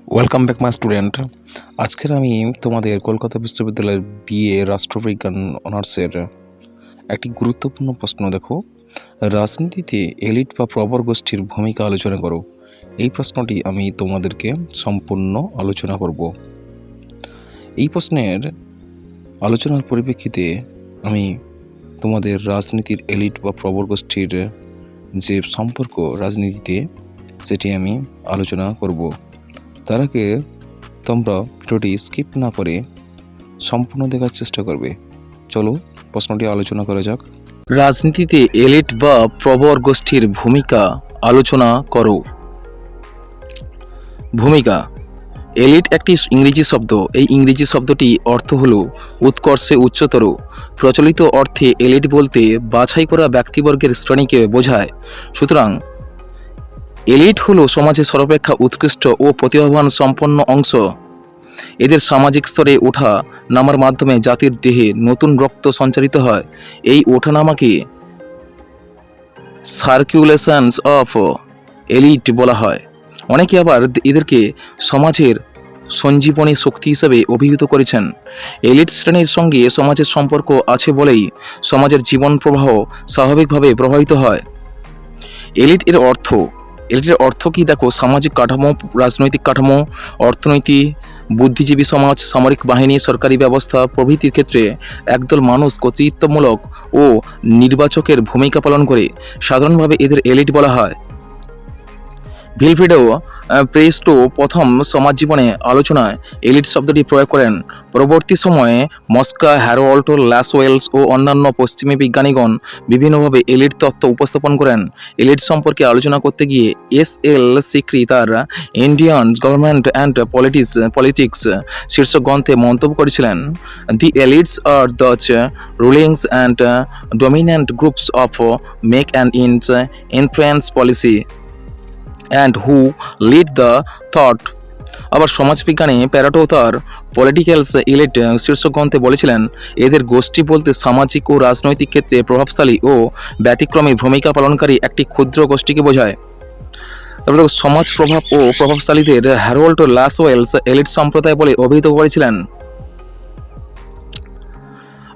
Welcome back my student. আজকের আমি তোমাদের কলকাতা বিশ্ববিদ্যালয়ের বিএ রাষ্ট্রবিজ্ঞান অনার্সের একটি গুরুত্বপূর্ণ প্রশ্ন দেখো, রাজনীতিতে এলিট বা প্রবর গোষ্ঠীর ভূমিকা আলোচনা করো। এই প্রশ্নটি আমি তোমাদেরকে সম্পূর্ণ আলোচনা করব। এই প্রশ্নের আলোচনার পরিপ্রেক্ষিতে আমি তোমাদের রাজনীতির এলিট বা প্রবর গোষ্ঠীর যে সম্পর্ক রাজনীতিতে সেটি আমি আলোচনা করব। তার আগে তোমরা ভিডিওটি স্কিপ না করে সম্পূর্ণ দেখার চেষ্টা করবে। চলো প্রশ্নটি আলোচনা করা যাক। রাজনীতিতে এলিট বা প্রবর গোষ্ঠীর ভূমিকা আলোচনা করো। ভূমিকা। এলিট একটি ইংরেজি শব্দ। এই ইংরেজি শব্দটি অর্থ হলো উৎকর্ষে উচ্চতর। প্রচলিত অর্থে এলিট বলতে বাছাই করা ব্যক্তিবর্গের শ্রেণীকে বোঝায়। সুতরাং এলিট হলো সমাজের সর্বাপেক্ষা উৎকৃষ্ট ও প্রতিভাবান সম্পন্ন অংশ। এদের সামাজিক স্তরে ওঠা নামার মাধ্যমে জাতির দেহে নতুন রক্ত সঞ্চারিত হয়। এই ওঠানামাকে সার্কুলেশনস অফ এলিট বলা হয়। অনেকে আবার এদেরকে সমাজের সঞ্জীবনী শক্তি হিসেবে অভিহিত করেছেন। এলিট শ্রেণীর সঙ্গে সমাজের সম্পর্ক আছে বলেই সমাজের জীবন প্রবাহ স্বাভাবিকভাবে প্রভাবিত হয়। এলিটের অর্থ কি দেখো, সামাজিক কাঠামো, রাজনৈতিক কাঠামো, অর্থনীতি, বুদ্ধিজীবী সমাজ, সামরিক বাহিনী, সরকারি ব্যবস্থা প্রভৃতির ক্ষেত্রে একদল মানুষ কর্তৃত্বমূলক ও নির্বাচকের ভূমিকা পালন করে। সাধারণভাবে এদের এলিট বলা হয়। ভিলফ্রেডো প্রেস্টো প্রথম সমাজ জীবনে আলোচনায় এলিট শব্দটি প্রয়োগ করেন। পরবর্তী সময়ে মস্কা, হ্যারোল্ড ল্যাসওয়েলস ও অন্যান্য পশ্চিমী বিজ্ঞানীগণ বিভিন্নভাবে এলিট তত্ত্ব উপস্থাপন করেন। এলিট সম্পর্কে আলোচনা করতে গিয়ে এস.এল. সিক্রি তার ইন্ডিয়ান গভর্নমেন্ট অ্যান্ড পলিটিক্স শীর্ষক গ্রন্থে মন্তব্য করেছিলেন, the elites are the rulings and dominant groups of make and influence policy and who lead the thought। আবার সমাজবিজ্ঞানী প্যারাটো তার পলিটিক্যালস ইলিট শীর্ষক গ্রন্থে বলেছিলেন, এদের গোষ্ঠী বলতে সামাজিক ও রাজনৈতিক ক্ষেত্রে প্রভাবশালী ও ব্যতিক্রমী ভূমিকা পালনকারী একটি ক্ষুদ্র গোষ্ঠীকে বোঝায়। তারপরে সমাজ প্রভাব ও প্রভাবশালীদের হ্যারোল্ড ল্যাসওয়েলস এলিট সম্প্রদায় বলে অভিহিত করেছিলেন।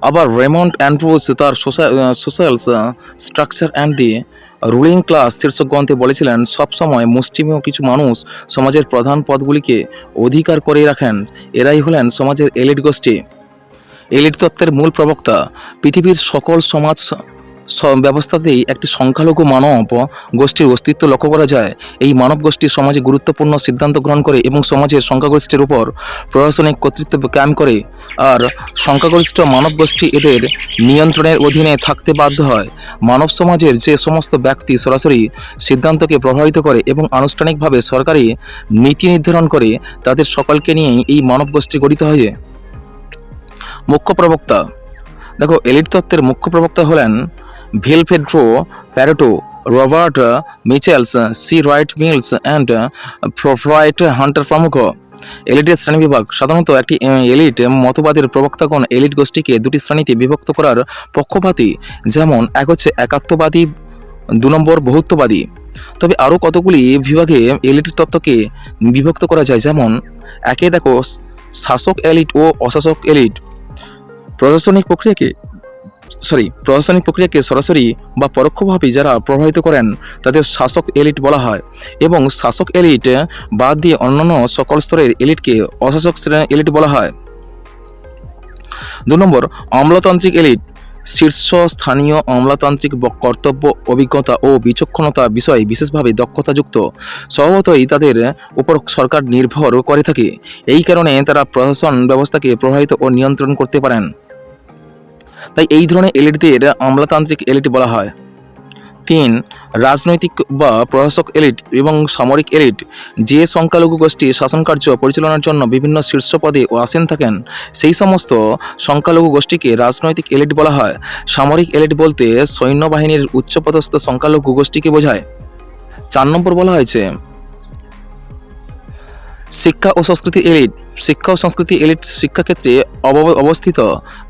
আবার রেমন্ড অ্যান্ড্রুজ তার social structure and the ruling class শীর্ষক গ্রন্থে বলেছিলেন, সবসময় মুষ্টিমেয় কিছু মানুষ সমাজের প্রধান পদগুলিকে অধিকার করে রাখেন। এরাই হলেন সমাজের এলিট গোষ্ঠী। এলিট তত্ত্বের মূল প্রবক্তা। পৃথিবীর সকল সমাজ ব্যবস্থাতেই একটি সংখ্যালঘু মানব গোষ্ঠীর অস্তিত্ব লক্ষ্য করা যায়। এই মানব গোষ্ঠী সমাজে গুরুত্বপূর্ণ সিদ্ধান্ত গ্রহণ করে এবং সমাজের সংখ্যাগরিষ্ঠের উপর প্রশাসনিক কর্তৃত্ব কায়েম করে। আর সংখ্যাগরিষ্ঠ মানব গোষ্ঠী এদের নিয়ন্ত্রণের অধীনে থাকতে বাধ্য হয়। মানব সমাজের যে সমস্ত ব্যক্তি সরাসরি সিদ্ধান্তকে প্রভাবিত করে এবং আনুষ্ঠানিকভাবে সরকারি নীতি নির্ধারণ করে, তাদের সকলকে নিয়েই এই মানব গোষ্ঠী গঠিত হয়। মুখ্য প্রবক্তা। দেখো, এলিট তত্ত্বের মুখ্য প্রবক্তা হলেন Vilfredo Pareto, Robert Michels, C Wright Mills and Floyd Hunter প্রমুখ। এলিটের শ্রেণীবিভাগ। সাধারণত একটি এলিট মতবাদের প্রবক্তাগণ এলিট গোষ্ঠীকে দুটি শ্রেণীতে বিভক্ত করার পক্ষপাতী। যেমন, এক হচ্ছে একাত্মবাদী, 2 নম্বর বহুত্ববাদী। তবে আরও কতগুলি বিভাগে এলিট তত্ত্বকে বিভক্ত করা যায়। যেমন, একে দেখো শাসক এলিট ও অশাসক এলিট। প্রশাসনিক প্রক্রিয়াকে সরাসরি বা পরোক্ষভাবে যারা প্রভাবিত করেন তাদের শাসক এলিট বলা হয়, এবং শাসক এলিট বাদ দিয়ে অন্যান্য সকল স্তরের এলিটকে অশাসক এলিট বলা হয়। 2 নম্বর আমলাতান্ত্রিক এলিট। শীর্ষস্থানীয় আমলাতান্ত্রিক কর্তব্য, অভিজ্ঞতা ও বিচক্ষণতা বিষয়ে বিশেষভাবে দক্ষতাযুক্ত। স্বভাবতই তাদের উপর সরকার নির্ভর করে থাকে। এই কারণে তারা প্রশাসন ব্যবস্থাকে প্রভাবিত ও নিয়ন্ত্রণ করতে পারেন। তাই এই ধরনের এলিটদের আমলাতান্ত্রিক এলিট বলা হয়। 3. রাজনৈতিক বা প্রশাসক এলিট এবং সামরিক এলিট। যে সংখ্যালঘু গোষ্ঠী শাসনকার্য পরিচালনার জন্য বিভিন্ন শীর্ষ পদে আসীন থাকেন, সেই সমস্ত সংখ্যালঘু গোষ্ঠীকে রাজনৈতিক এলিট বলা হয়। সামরিক এলিট বলতে সৈন্যবাহিনীর উচ্চপদস্থ সংখ্যালঘু গোষ্ঠীকে বোঝায়। 4 নম্বর বলা হয়েছে শিক্ষা ও সংস্কৃতি এলিট। শিক্ষা ও সংস্কৃতি এলিট শিক্ষাক্ষেত্রে অবস্থিত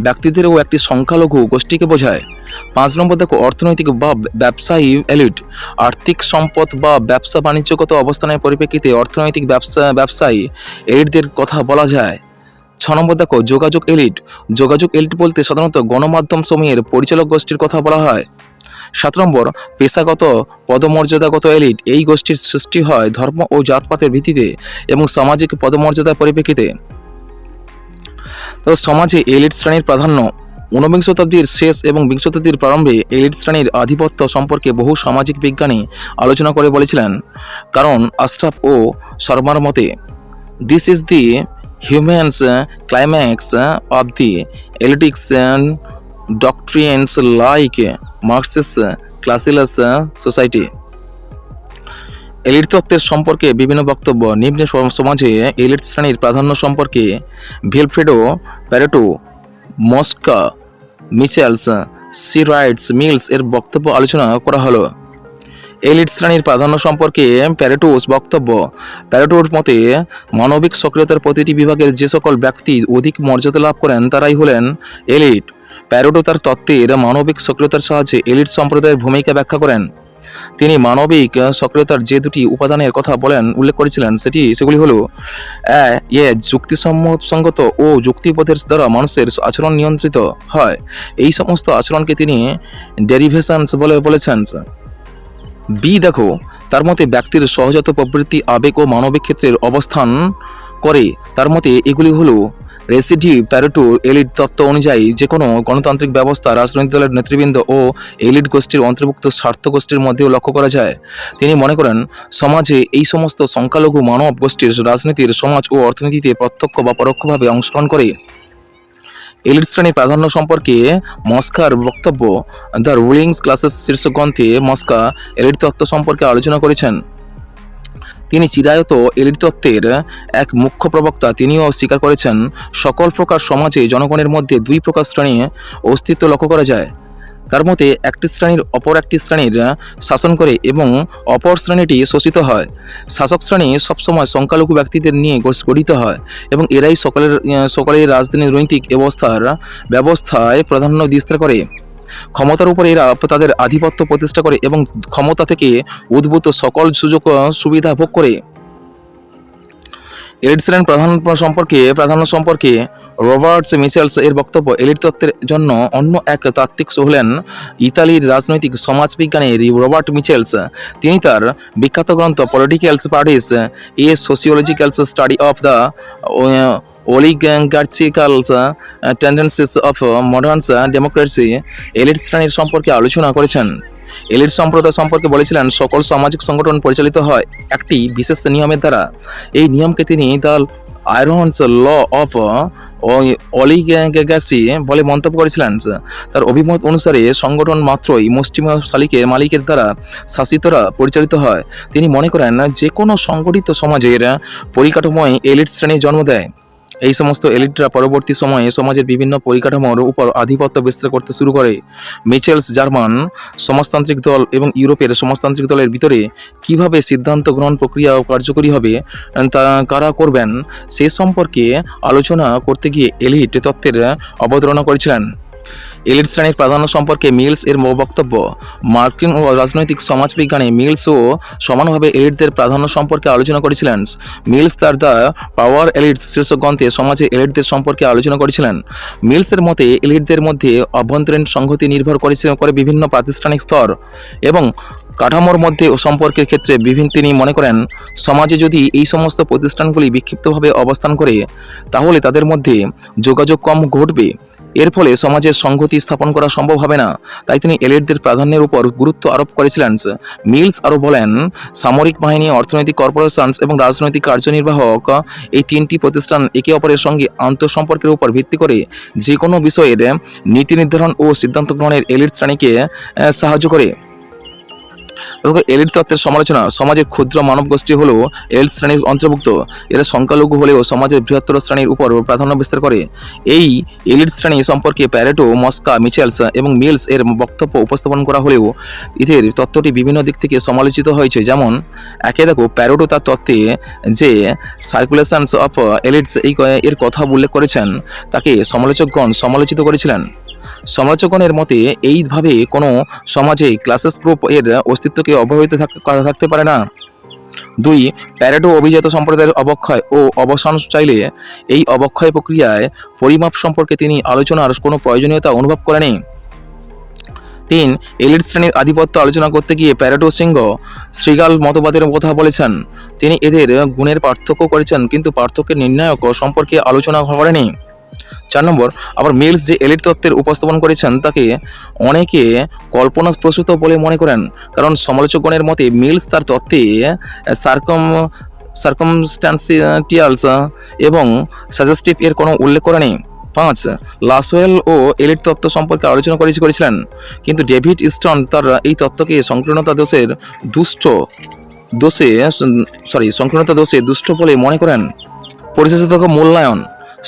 ব্যক্তিদেরও একটি সংখ্যালঘু গোষ্ঠীকে বোঝায়। 5 নম্বর দেখো, অর্থনৈতিক বা ব্যবসায়ী এলিট। আর্থিক সম্পদ বা ব্যবসা বাণিজ্যগত অবস্থানের পরিপ্রেক্ষিতে অর্থনৈতিক ব্যবসায়ী এলিটদের কথা বলা যায়। 6 নম্বর দেখো, যোগাযোগ এলিট। যোগাযোগ এলিট বলতে সাধারণত গণমাধ্যম সমূহের পরিচালক গোষ্ঠীর কথা বলা হয়। 7 নম্বর, পেশাগত পদমর্যাদাগত এলিট। এই গোষ্ঠীর সৃষ্টি হয় ধর্ম ও জাতপাতের ভিত্তিতে এবং সামাজিক পদমর্যাদার পরিপ্রেক্ষিতে। তো সমাজে এলিট শ্রেণীর প্রাধান্য। 19 শতাব্দীর শেষ এবং 20 শতাব্দীর প্রারম্ভে এলিট শ্রেণীর আধিপত্য সম্পর্কে বহু সামাজিক বিজ্ঞানী আলোচনা করে বলেছিলেন, কারণ আশরাফ ও শর্মার মতে, this is the humans climax of the elitics doctrines like Marxist classless society. Elite তত্ত্বের সম্পর্কে বিভিন্ন বক্তব্য। নিম্নে সমাজে এলিট শ্রেণীর প্রাধান্য সম্পর্কে Vilfredo, Pareto, Mosca, Michels, C Wrights, Mills এর বক্তব্য আলোচনা করা হলো। এলিট শ্রেণীর প্রাধান্য সম্পর্কে প্যারেটোস বক্তব্য। প্যারেটোর মতে, মানবিক সক্রিয়তার প্রতিটি বিভাগের যে সকল ব্যক্তি অধিক মর্যাদা লাভ করেন তারাই হলেন এলিট। প্যারেটো তার তত্ত্বের মানবিক সক্রিয়তার সাহায্যে এলিট সম্প্রদায়ের ভূমিকা ব্যাখ্যা করেন। তিনি মানবিক সক্রিয়তার যে দুটি উপাদানের কথা উল্লেখ করেছিলেন সেগুলি হলো যুক্তিসঙ্গত ও যুক্তিবোধের দ্বারা মানুষের আচরণ নিয়ন্ত্রিত হয়। এই সমস্ত আচরণকে তিনি ডেরিভেশনস বলে বলেছেন। বি দেখো, তার মতে ব্যক্তির সহজাত প্রবৃত্তি, আবেগ ও মানবিক ক্ষেত্রের অবস্থান করে। তার মতে এগুলি হলো রেসিডিভ। প্যারেটো এলিট তত্ত্ব অনুযায়ী যে কোনো গণতান্ত্রিক ব্যবস্থা রাজনৈতিক দলের নেতৃবৃন্দ ও এলিট গোষ্ঠীর অন্তর্ভুক্ত স্বার্থ গোষ্ঠীর মধ্যেও লক্ষ্য করা যায়। তিনি মনে করেন, সমাজে এই সমস্ত সংখ্যালঘু মানব গোষ্ঠীর রাজনীতির, সমাজ ও অর্থনীতিতে প্রত্যক্ষ বা পরোক্ষভাবে অংশগ্রহণ করে। এলিট শ্রেণীর প্রাধান্য সম্পর্কে মস্কার বক্তব্য। দ্য রুলিং ক্লাসেস শীর্ষক গ্রন্থে মস্কা এলিট তত্ত্ব সম্পর্কে আলোচনা করেছেন। তিনি চিরায়ত এলিট তত্ত্বের এক মুখ্য প্রবক্তা। তিনিও স্বীকার করেছেন, সকল প্রকার সমাজে জনগণের মধ্যে দুই প্রকার শ্রেণী অস্তিত্ব লক্ষ্য করা যায়। তার মতে একটি শ্রেণীর অপর একটি শ্রেণীর শাসন করে এবং অপর শ্রেণীটি শোষিত হয়। শাসক শ্রেণী সবসময় সংখ্যালঘু ব্যক্তিদের নিয়ে গঠিত হয় এবং এরাই সকলের রাজনৈতিক ব্যবস্থায় প্রাধান্য বিস্তার করে। ক্ষমতার উপর এরা তাদের আধিপত্য প্রতিষ্ঠা করে এবং ক্ষমতা থেকে উদ্ভূত সকল সুযোগ সুবিধা ভোগ করে। এলিট শ্রেণীর প্রাধান্য সম্পর্কে রবার্টস মিচেলস এর বক্তব্য। এলিট তত্ত্বের জন্য অন্য এক তাত্ত্বিক হলেন ইতালির রাজনৈতিক সমাজবিজ্ঞানী রবার্ট মিচেলস। তিনি তার বিখ্যাত গ্রন্থ politicals parties, a sociological study of the oligarchical tendencies of modern democracy elite শ্রেণীর সম্পর্কে আলোচনা করেছেন। এলিট সম্প্রদায় সম্পর্কে বলেছিলেন, সকল সামাজিক সংগঠন পরিচালিত হয় একটি বিশেষ নিয়মের দ্বারা। এই নিয়মকে তিনি দ্য আয়রনস ল অফ অলিগার্সি বলে মন্তব্য করেছিলেন। তার অভিমত অনুসারে সংগঠন মাত্রই মুষ্টিমেয় মালিকের দ্বারা শাসিতরা পরিচালিত হয়। তিনি মনে করেন, যে কোনো সংগঠিত সমাজের পরিকাঠামোয় এলিট শ্রেণী জন্ম দেয়। এই সমস্ত এলিটরা পরবর্তী সময়ে সমাজের বিভিন্ন পরিকাঠামোর উপর আধিপত্য বিস্তার করতে শুরু করে। মিচেলস জার্মান সমাজতান্ত্রিক দল এবং ইউরোপের সমাজতান্ত্রিক দলের ভিতরে কিভাবে সিদ্ধান্ত গ্রহণ প্রক্রিয়া কার্যকরী হবে তা কারা করবেন সে সম্পর্কে আলোচনা করতে গিয়ে এলিট তত্ত্বের অবতারণা করেছিলেন। এলিট শ্রেণীর প্রাধান্য সম্পর্কে মিলস এর বক্তব্য। মার্কিন ও রাজনৈতিক সমাজবিজ্ঞানী মিলসও সমানভাবে এলিটদের প্রাধান্য সম্পর্কে আলোচনা করেছিলেন। মিলস তার দ্য পাওয়ার এলিটস শীর্ষক গ্রন্থে সমাজে এলিটদের সম্পর্কে আলোচনা করেছিলেন। মিলসের মতে এলিটদের মধ্যে অভ্যন্তরীণ সংহতি নির্ভর করে বিভিন্ন প্রাতিষ্ঠানিক স্তর এবং কাঠামোর মধ্যে সম্পর্কের ক্ষেত্রে তিনি মনে করেন, সমাজে যদি এই সমস্ত প্রতিষ্ঠানগুলি বিক্ষিপ্তভাবে অবস্থান করে তাহলে তাদের মধ্যে যোগাযোগ কম ঘটবে। এর ফলে সমাজের সংহতি স্থাপন করা সম্ভব হবে না। তাই তিনি এলিটদের প্রাধান্যের উপর গুরুত্ব আরোপ করেছিলেন। মিলস আরও বলেন, সামরিক বাহিনী, অর্থনৈতিক কর্পোরেশনস এবং রাজনৈতিক কার্যনির্বাহক এই তিনটি প্রতিষ্ঠান একে অপরের সঙ্গে আন্তঃসম্পর্কের উপর ভিত্তি করে যে কোনো বিষয়ের নীতি নির্ধারণ ও সিদ্ধান্ত গ্রহণের এলিট শ্রেণীকে সাহায্য করে। এলিট তত্ত্বের সমালোচনা। সমাজের ক্ষুদ্র মানব গোষ্ঠী হলো এলিট শ্রেণীর অন্তর্ভুক্ত। এরা সংখ্যালঘু হলেও সমাজের বৃহত্তর শ্রেণীর উপর প্রাধান্য বিস্তার করে। এই এলিট শ্রেণী সম্পর্কে প্যারেটো, মস্কা, মিচেলস এবং মিলস এর বক্তব্য উপস্থাপন করা হলেও এদের তত্ত্বটি বিভিন্ন দিক থেকে সমালোচিত হয়েছে। যেমন একে দেখো, প্যারেটো তার তত্ত্বে যে সার্কুলেশনস অফ এলিটস এর কথা উল্লেখ করেছেন তাকে সমালোচকগণ সমালোচিত করেছিলেন। সমালোচকগণের মতে এইভাবে কোনো সমাজে ক্লাসেস গ্রুপ এর অস্তিত্বকে অব্যাহত থাকতে পারে না। 2. প্যারেটো অভিজাত সম্প্রদায়ের অবক্ষয় ও অবসান চাইলে এই অবক্ষয় প্রক্রিয়ায় পরিমাপ সম্পর্কে তিনি আলোচনার কোনো প্রয়োজনীয়তা অনুভব করেনি। 3. এলিট শ্রেণীর আধিপত্য আলোচনা করতে গিয়ে প্যারেটো শ্রীগাল মতবাদের কথা বলেছেন। তিনি এদের গুণের পার্থক্য করেছেন কিন্তু পার্থক্যের নির্ণায়ক সম্পর্কে আলোচনা করেনি। 4 নম্বর, আবার মিলস যে এলিট তত্ত্বের উপস্থাপন করেছেন তাকে অনেকে কল্পনাপ্রসূত বলে মনে করেন, কারণ সমালোচকগণের মতে মিলস তার তত্ত্বে সার্কামস্ট্যান্সিয়ালস এবং সাজেস্টিভ এর কোনো উল্লেখ করেনি। 5. লাসওয়েল ও এলিট তত্ত্ব সম্পর্কে আলোচনা করেছিলেন, কিন্তু ডেভিড স্টন তার এই তত্ত্বকে সংকীর্ণতা দোষে দুষ্ট বলে মনে করেন। পরিশেষে মূল্যায়ন।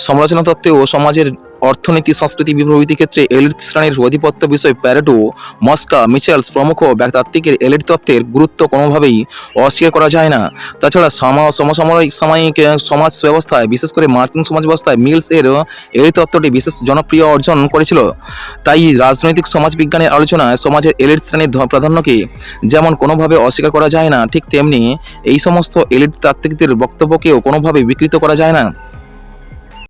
সমালোচনা তত্ত্বে ও সমাজের অর্থনীতি, সংস্কৃতি প্রভৃতি ক্ষেত্রে এলিট শ্রেণীর আধিপত্য বিষয়ে প্যারেটো, মস্কা, মিচেলস প্রমুখ তাত্ত্বিকের এলিট তত্ত্বের গুরুত্ব কোনোভাবেই অস্বীকার করা যায় না। তাছাড়া সাময়িক সমাজ ব্যবস্থায়, বিশেষ করে মার্কিন সমাজ ব্যবস্থায় মিলস এর এলিট তত্ত্বটি বিশেষ জনপ্রিয় অর্জন করেছিল। তাই রাজনৈতিক সমাজবিজ্ঞানের আলোচনায় সমাজের এলিট শ্রেণীর প্রাধান্যকে যেমন কোনোভাবে অস্বীকার করা যায় না, ঠিক তেমনি এই সমস্ত এলিট তাত্ত্বিকদের বক্তব্যকেও কোনোভাবে বিকৃত করা যায় না।